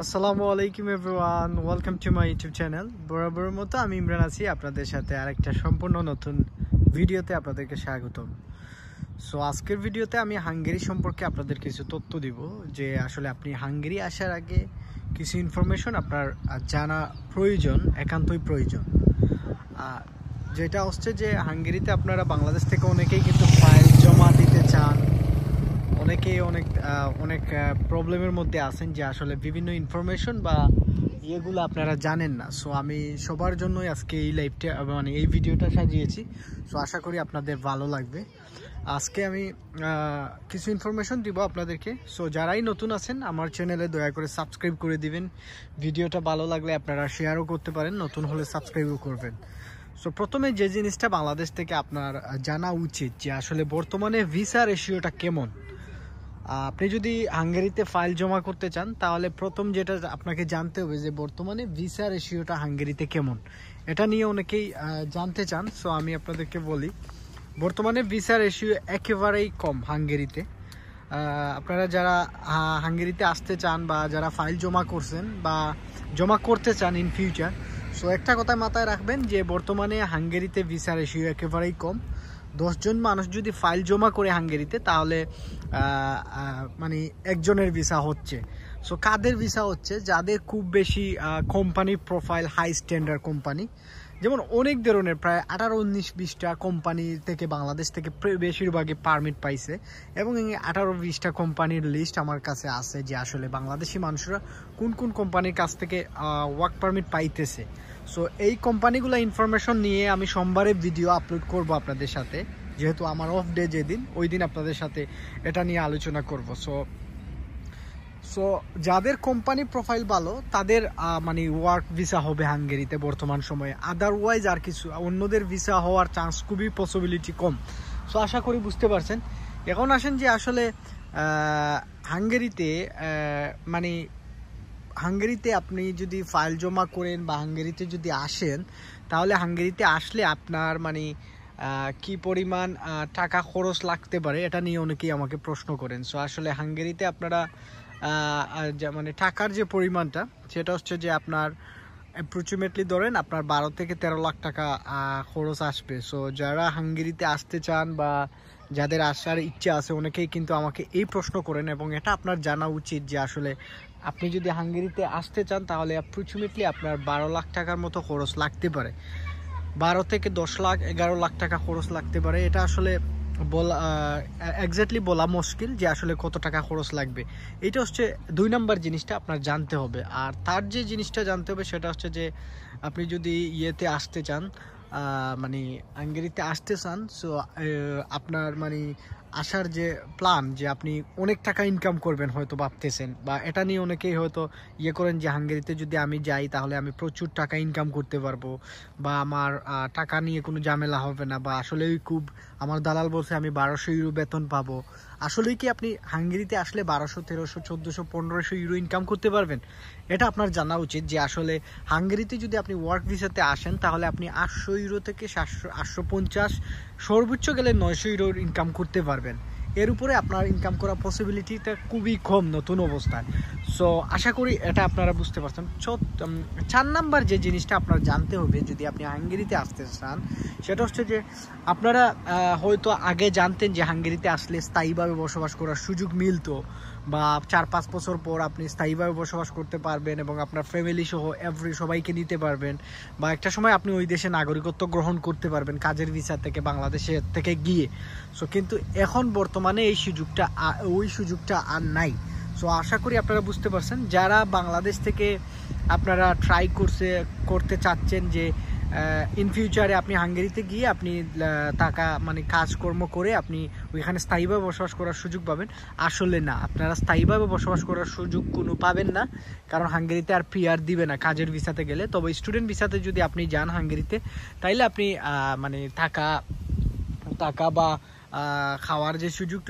আসসালামু আলাইকুম everyone, welcome to my YouTube channel. বরাবরের মতো আমি ইমরান আছি আপনাদের সাথে আরেকটা সম্পূর্ণ নতুন ভিডিওতে আপনাদেরকে স্বাগতম। সো আজকের ভিডিওতে আমি হাঙ্গেরি সম্পর্কে আপনাদের কিছু তথ্য দিব, যে আসলে আপনি হাঙ্গেরি আসার আগে কিছু ইনফরমেশন আপনার জানা প্রয়োজন, একান্তই প্রয়োজন। যেটা হচ্ছে যে হাঙ্গেরিতে আপনারা বাংলাদেশ থেকে অনেকেই কিন্তু ফাইল জমা দিতে চান, অনেকেই অনেক প্রবলেমের মধ্যে আছেন যে আসলে বিভিন্ন ইনফরমেশন বা ইয়েগুলো আপনারা জানেন না। সো আমি সবার জন্যই আজকে এই লাইভটা এই ভিডিওটা সাজিয়েছি। সো আশা করি আপনাদের ভালো লাগবে। আজকে আমি কিছু ইনফরমেশন দিব আপনাদেরকে। সো যারাই নতুন আছেন আমার চ্যানেলে দয়া করে সাবস্ক্রাইব করে দিবেন। ভিডিওটা ভালো লাগলে আপনারা শেয়ারও করতে পারেন, নতুন হলে সাবস্ক্রাইবও করবেন। সো প্রথমে যে জিনিসটা বাংলাদেশ থেকে আপনার জানা উচিত, যে আসলে বর্তমানে ভিসা রেশিওটা কেমন। আপনি যদি হাঙ্গেরিতে ফাইল জমা করতে চান তাহলে প্রথম যেটা আপনাকে জানতে হবে যে বর্তমানে ভিসা রেশিওটা হাঙ্গেরিতে কেমন। এটা নিয়ে অনেকেই জানতে চান। সো আমি আপনাদেরকে বলি, বর্তমানে ভিসা রেশিও একেবারেই কম হাঙ্গেরিতে। আপনারা যারা হাঙ্গেরিতে আসতে চান বা যারা ফাইল জমা করছেন বা জমা করতে চান ইন ফিউচার, সো একটা কথা মাথায় রাখবেন যে বর্তমানে হাঙ্গেরিতে ভিসা রেশিও একেবারেই কম। 10 জন মানুষ যদি ফাইল জমা করে হাঙ্গেরিতে তাহলে মানে একজনের ভিসা হচ্ছে। সো কাদের ভিসা হচ্ছে? যাদের খুব বেশি company profile, high standard company, যেমন অনেক ধরনের প্রায় 18-19-20টা কোম্পানি থেকে বাংলাদেশ থেকে বেশিরভাগই পারমিট পাইছে, এবং এই 18-20টা কোম্পানির লিস্ট আমার কাছে আছে যে আসলে বাংলাদেশি মানুষরা কোন কোন কোম্পানির কাছ থেকে ওয়ার্ক পারমিট পাইতেছে। সো এই কোম্পানিগুলো ইনফরমেশন নিয়ে আমি সোমবারে ভিডিও আপলোড করব আপনাদের সাথে, যেহেতু আমার অফ ডে যেদিন, ওই দিন আপনাদের সাথে এটা নিয়ে আলোচনা করব। সো যাদের কোম্পানি প্রোফাইল ভালো তাদের মানে ওয়ার্ক ভিসা হবে হাঙ্গেরিতে বর্তমান সময়ে। আদারওয়াইজ আর কিছু অন্যদের ভিসা হওয়ার চান্স খুবই পসিবিলিটি কম। সো আশা করি বুঝতে পারছেন। এখন আসেন যে আসলে হাঙ্গেরিতে মানে হাঙ্গেরিতে আপনি যদি ফাইল জমা করেন বা হাঙ্গেরিতে যদি আসেন, তাহলে হাঙ্গেরিতে আসলে আপনার মানে কি পরিমাণ টাকা খরচ লাগতে পারে এটা নিয়ে অনেকেই আমাকে প্রশ্ন করেন। সো আসলে হাঙ্গেরিতে আপনারা মানে টাকার যে পরিমাণটা, সেটা হচ্ছে যে আপনার অ্যাপ্রক্সিমেটলি ধরেন আপনার 12 থেকে 13 লাখ টাকা খরচ আসবে। সো যারা হাঙ্গেরিতে আসতে চান বা যাদের আসার ইচ্ছা আছে, অনেকেই কিন্তু আমাকে এই প্রশ্ন করেন, এবং এটা আপনার জানা উচিত যে আসলে আপনি যদি হাঙ্গেরিতে আসতে চান তাহলে অ্যাপ্রক্সিমেটলি আপনার 12 লাখ টাকার মতো খরচ লাগতে পারে। 12 থেকে 10 লাখ 11 লাখ টাকা খরচ লাগতে পারে। এটা আসলে বলা এক্স্যাক্টলি বলা মুশকিল যে আসলে কত টাকা খরচ লাগবে। এটা হচ্ছে 2 নাম্বার জিনিসটা আপনার জানতে হবে। আর তার যে জিনিসটা জানতে হবে সেটা হচ্ছে যে আপনি যদি ইয়েতে আসতে চান, মানে হাঙ্গেরিতে আসতে চান, সো আপনার মানে আসার যে প্ল্যান, যে আপনি অনেক টাকা ইনকাম করবেন হয়তো ভাবতেছেন, বা এটা নিয়ে অনেকেই হয়তো ইয়ে করেন যে হাঙ্গেরিতে যদি আমি যাই তাহলে আমি প্রচুর টাকা ইনকাম করতে পারবো, বা আমার টাকা নিয়ে কোনো ঝামেলা হবে না, বা আসলেই খুব আমার দালাল বলছে আমি 1200 ইউরো বেতন পাবো। আসলেই কি আপনি হাঙ্গেরিতে আসলে 1200, 1300, 1400, 1500 ইউরো ইনকাম করতে পারবেন? এটা আপনার জানা উচিত যে আসলে হাঙ্গেরিতে যদি আপনি ওয়ার্ক ভিসাতে আসেন তাহলে আপনি 800 ইউরো থেকে 700, 850, সর্বোচ্চ গেলে 900 ইউরোর ইনকাম করতে পারবেন। এর উপরে আপনার ইনকাম করা পসিবিলিটিটা খুবই কম নতুন অবস্থায়। সো আশা করি এটা আপনারা বুঝতে পারছেন। 4 নাম্বার যে জিনিসটা আপনার জানতে হবে যদি আপনি হাঙ্গেরিতে আসতে চান, সেটা হচ্ছে যে আপনারা হয়তো আগে জানতেন যে হাঙ্গেরিতে আসলে স্থায়ীভাবে বসবাস করার সুযোগ মিলতো, বা 4-5 বছর পর আপনি স্থায়ীভাবে বসবাস করতে পারবেন এবং আপনার ফ্যামিলি সহ সবাইকে নিতে পারবেন, বা একটা সময় আপনি ওই দেশে নাগরিকত্ব গ্রহণ করতে পারবেন কাজের ভিসা থেকে বাংলাদেশের থেকে গিয়ে। সো কিন্তু এখন বর্তমানে ওই সুযোগটা আর নাই। সো আশা করি আপনারা বুঝতে পারছেন। যারা বাংলাদেশ থেকে আপনারা ট্রাই করতে চাচ্ছেন যে ইন ফিউচারে আপনি হাঙ্গেরিতে গিয়ে আপনি টাকা মানে কাজকর্ম করে আপনি ওইখানে স্থায়ীভাবে বসবাস করার সুযোগ পাবেন, আসলে না, আপনারা স্থায়ীভাবে বসবাস করার সুযোগ কোনো পাবেন না। কারণ হাঙ্গেরিতে আর পিআর দিবে না কাজের ভিসাতে গেলে। তবে স্টুডেন্ট ভিসাতে যদি আপনি যান হাঙ্গেরিতে, তাইলে আপনি মানে টাকা বা খাওয়ার যে সুযোগ,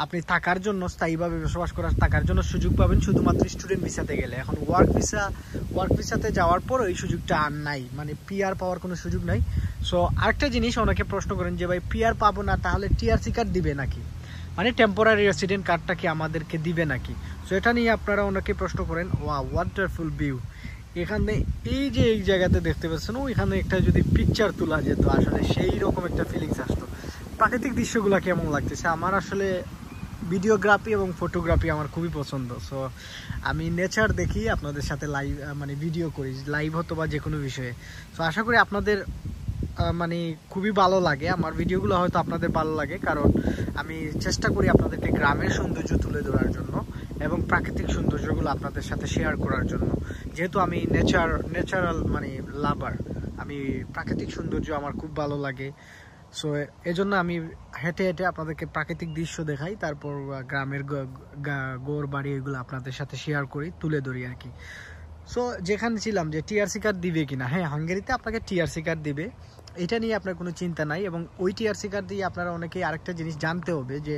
আপনি থাকার জন্য স্থায়ীভাবে বসবাস করার থাকার জন্য সুযোগ পাবেন শুধুমাত্র স্টুডেন্ট ভিসাতে গেলে। এখন ওয়ার্ক ভিসাতে যাওয়ার পর এই সুযোগটা আর নাই, মানে পিআর পাওয়ার কোনো সুযোগ নাই। সো আরেকটা জিনিস অনেকে প্রশ্ন করেন যে ভাই পিআর পাবো না, তাহলে টিআরসি কার্ড দিবে নাকি? মানে টেম্পোরারি রেসিডেন্ট কার্ডটা কি আমাদেরকে দিবে নাকি। সো এটা নিয়ে আপনারা অনেকে প্রশ্ন করেন। ওয়ান্ডারফুল ভিউ, এখানে এই যে এই জায়গাতে দেখতে পাচ্ছেন ওইখানে একটা যদি পিকচার তোলা যেত আসলে সেই রকম একটা ফিলিংস আসতো। প্রাকৃতিক দৃশ্যগুলো কেমন লাগতেছে, আমার আসলে ভিডিওগ্রাফি এবং ফটোগ্রাফি আমার খুবই পছন্দ। সো আমি নেচার দেখি আপনাদের সাথে লাইভ মানে ভিডিও করি, লাইভ হতো বা যে কোনো বিষয়ে। সো আশা করি আপনাদের মানে খুবই ভালো লাগে আমার ভিডিওগুলো, হয়তো আপনাদের ভালো লাগে, কারণ আমি চেষ্টা করি আপনাদেরকে গ্রামের সৌন্দর্য তুলে ধরার জন্য এবং প্রাকৃতিক সৌন্দর্যগুলো আপনাদের সাথে শেয়ার করার জন্য। যেহেতু আমি ন্যাচারাল মানে লাভার, আমি প্রাকৃতিক সৌন্দর্য আমার খুব ভালো লাগে। সো এজন্য আমি হেঁটে হেঁটে আপনাদেরকে প্রাকৃতিক দৃশ্য দেখাই, তারপর গ্রামের গোর বাড়ি এগুলো আপনাদের সাথে শেয়ার করি, তুলে ধরি আর কি। সো যেখানে ছিলাম যে টিআরসি কার্ড দিবে কিনা, হ্যাঁ হাঙ্গেরিতে আপনাকে টিআরসি কার্ড দিবে, এটা নিয়ে আপনার কোনো চিন্তা নাই। এবং ওই টিআরসি কার্ড দিয়ে আপনারা অনেকেই আরেকটা জিনিস জানতে হবে যে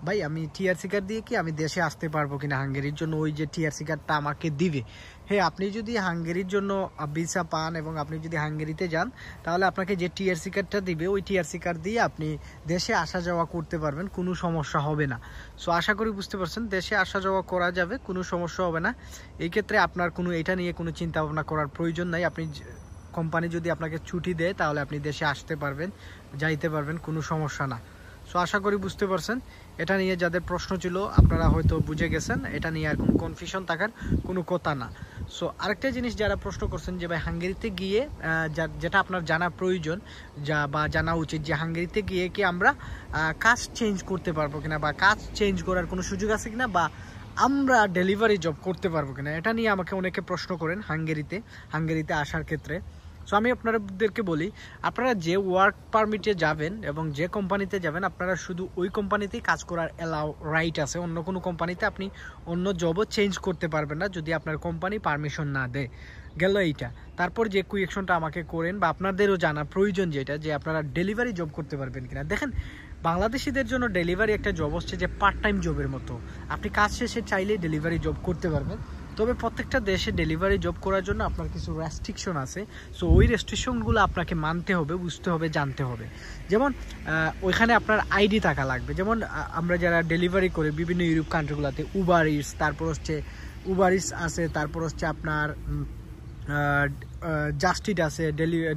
ভাই আমি টিআরসি কার্ড দিয়ে কি আমি দেশে আসতে পারবো কিনা হাঙ্গেরির জন্য, ওই যে টিআরসি কার্ডটা আমাকে দিবে। হ্যাঁ, আপনি যদি হাঙ্গেরির জন্য ভিসা পান এবং আপনি যদি হাঙ্গেরিতে যান, তাহলে আপনাকে যে টিআরসি কার্ডটা দিবে ওই টিআরসি কার্ড দিয়ে আপনি দেশে আসা যাওয়া করতে পারবেন, কোনো সমস্যা হবে না। সো আশা করি বুঝতে পারছেন, দেশে আসা যাওয়া করা যাবে, কোনো সমস্যা হবে না। এই ক্ষেত্রে আপনার কোনো এটা নিয়ে কোনো চিন্তা ভাবনা করার প্রয়োজন নাই। আপনি কোম্পানি যদি আপনাকে ছুটি দেয় তাহলে আপনি দেশে আসতে পারবেন, যাইতে পারবেন, কোনো সমস্যা না। সো আশা করি বুঝতে পারছেন। এটা নিয়ে যাদের প্রশ্ন ছিল আপনারা হয়তো বুঝে গেছেন, এটা নিয়ে আর কোনো কনফিউশন থাকার কোনো কথা না। সো আরেকটা জিনিস যারা প্রশ্ন করছেন যে ভাই হাঙ্গেরিতে গিয়ে যেটা আপনার জানা প্রয়োজন বা জানা উচিত, যে হাঙ্গেরিতে গিয়ে কি আমরা কাজ চেঞ্জ করতে পারবো কিনা, বা কাজ চেঞ্জ করার কোনো সুযোগ আছে কিনা, বা আমরা ডেলিভারি জব করতে পারবো কিনা, এটা নিয়ে আমাকে অনেকে প্রশ্ন করেন হাঙ্গেরিতে আসার ক্ষেত্রে। সো আমি আপনাদেরকে বলি, আপনারা যে ওয়ার্ক পারমিটে যাবেন এবং যে কোম্পানিতে যাবেন, আপনারা শুধু ওই কোম্পানিতেই কাজ করার রাইট আছে। অন্য কোনো কোম্পানিতে আপনি অন্য জবও চেঞ্জ করতে পারবেন না যদি আপনার কোম্পানি পারমিশন না দেয়। গেল এইটা। তারপর যে কোয়েকশনটা আমাকে করেন বা আপনাদেরও জানা প্রয়োজন যেটা, যে আপনারা ডেলিভারি জব করতে পারবেন কিনা। দেখেন, বাংলাদেশিদের জন্য ডেলিভারি একটা জব হচ্ছে যে পার্ট টাইম জবের মতো, আপনি কাজ শেষে চাইলে ডেলিভারি জব করতে পারবেন। তবে প্রত্যেকটা দেশে ডেলিভারি জব করার জন্য আপনার কিছু রেস্ট্রিকশন আছে। সো ওই রেস্ট্রিকশনগুলো আপনাকে মানতে হবে, বুঝতে হবে, জানতে হবে। যেমন ওইখানে আপনার আইডি থাকা লাগবে। যেমন আমরা যারা ডেলিভারি করি বিভিন্ন ইউরোপ কান্ট্রিগুলোতে, উবার ইটস, তারপর হচ্ছে উবার ইটস আছে, তারপর হচ্ছে আপনার জাস্টিট আছে,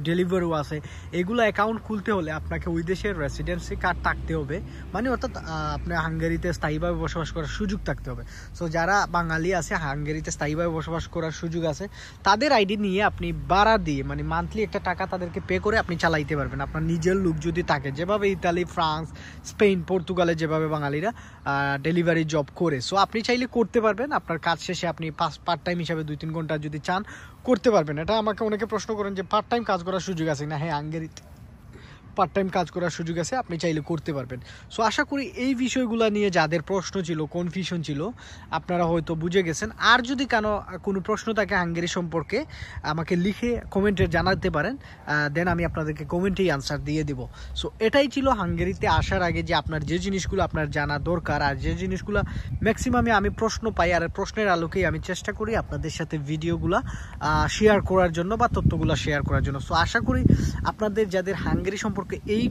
ডেলিভারও আছে। এগুলো অ্যাকাউন্ট খুলতে হলে আপনাকে ওই দেশের রেসিডেন্সি কার্ড থাকতে হবে, মানে অর্থাৎ আপনার হাঙ্গেরিতে স্থায়ীভাবে বসবাস করার সুযোগ থাকতে হবে। সো যারা বাঙালি আছে, হাঙ্গেরিতে স্থায়ীভাবে বসবাস করার সুযোগ আছে, তাদের আইডি নিয়ে আপনি ভাড়া দিয়ে মানে মান্থলি একটা টাকা তাদেরকে পে করে আপনি চালাইতে পারবেন আপনার নিজের লোক যদি থাকে, যেভাবে ইতালি, ফ্রান্স, স্পেন, পর্তুগালে যেভাবে বাঙালিরা ডেলিভারি জব করে। সো আপনি চাইলে করতে পারবেন, আপনার কাজ শেষে আপনি পার্ট টাইম হিসাবে 2-3 ঘন্টা যদি চান করতে পারবেন। এটা আমাকে অনেকে প্রশ্ন করেন যে পার্ট টাইম কাজ করার সুযোগ আছে না। হ্যাঁ, হাঙ্গেরিতে পার্ট টাইম কাজ করার সুযোগ আছে, আপনি চাইলে করতে পারবেন। সো আশা করি এই বিষয়গুলো নিয়ে যাদের প্রশ্ন ছিল, কনফিউশন ছিল, আপনারা হয়তো বুঝে গেছেন। আর যদি কোনো প্রশ্ন থাকে হাঙ্গেরি সম্পর্কে, আমাকে লিখে কমেন্টে জানাতে পারেন, দেন আমি আপনাদেরকে কমেন্টেই আনসার দিয়ে দেব। সো এটাই ছিল হাঙ্গেরিতে আসার আগে যে আপনার যে জিনিসগুলো আপনার জানা দরকার, আর যে জিনিসগুলো ম্যাক্সিমামে আমি প্রশ্ন পাই, আর প্রশ্নের আলোকেই আমি চেষ্টা করি আপনাদের সাথে ভিডিওগুলো শেয়ার করার জন্য বা তথ্যগুলো শেয়ার করার জন্য। সো আশা করি আপনাদের যাদের হাঙ্গেরি সম্পর্কে এই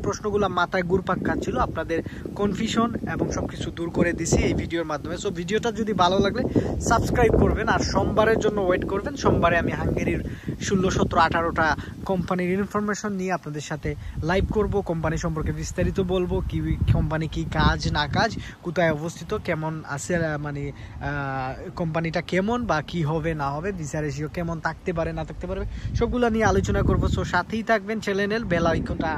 প্রশ্নগুলো মাথায় ঘুরপাক খাচ্ছিল, আপনাদের কনফিউশন এবং সবকিছু দূর করে দিছি এই ভিডিওর মাধ্যমে। সো ভিডিওটা যদি ভালো লাগলে সাবস্ক্রাইব করবেন, আর সোমবারের জন্য ওয়েট করবেন। সোমবারে আমি হাঙ্গেরির 16, 17, 18টা কোম্পানির ইনফরমেশন নিয়ে আপনাদের সাথে লাইভ করব, কোম্পানি সম্পর্কে বিস্তারিত বলবো, কি কোম্পানি, কি কাজ না কাজ, কোথায় অবস্থিত, কেমন আছে, মানে কোম্পানিটা কেমন বা কি হবে না হবে, ভিসা রেশিও কেমন থাকতে পারে না থাকতে পারবে, সবগুলো নিয়ে আলোচনা করব। সো সাথেই থাকবেন, চ্যানেলের বেল আইকনটা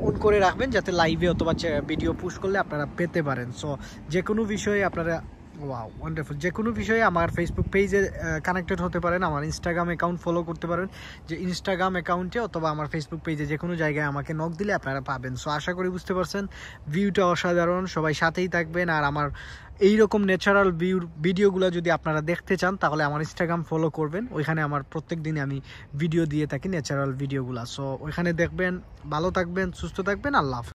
অন করে রাখবেন যাতে লাইভে অথবা ভিডিও পুশ করলে আপনারা পেতে পারেন। সো যে কোনো বিষয়ে আপনারা ওয়ান্ডারফুল, যে কোনো বিষয়ে আমার ফেসবুক পেজে কানেক্টেড হতে পারেন, আমার ইনস্টাগ্রাম অ্যাকাউন্ট ফলো করতে পারেন, যে ইনস্টাগ্রাম অ্যাকাউন্টে অথবা আমার ফেসবুক পেজে যে কোনো জায়গায় আমাকে নক দিলে আপনারা পাবেন। সো আশা করি বুঝতে পারছেন, ভিউটা অসাধারণ, সবাই সাথেই থাকবেন। আর আমার এইরকম ন্যাচারাল ভিডিওগুলো যদি আপনারা দেখতে চান তাহলে আমার ইনস্টাগ্রাম ফলো করবেন, ওইখানে আমার প্রত্যেক দিনে আমি ভিডিও দিয়ে থাকি ন্যাচারাল ভিডিওগুলো। সো ওইখানে দেখবেন। ভালো থাকবেন, সুস্থ থাকবেন, আল্লাহ হাফেজ।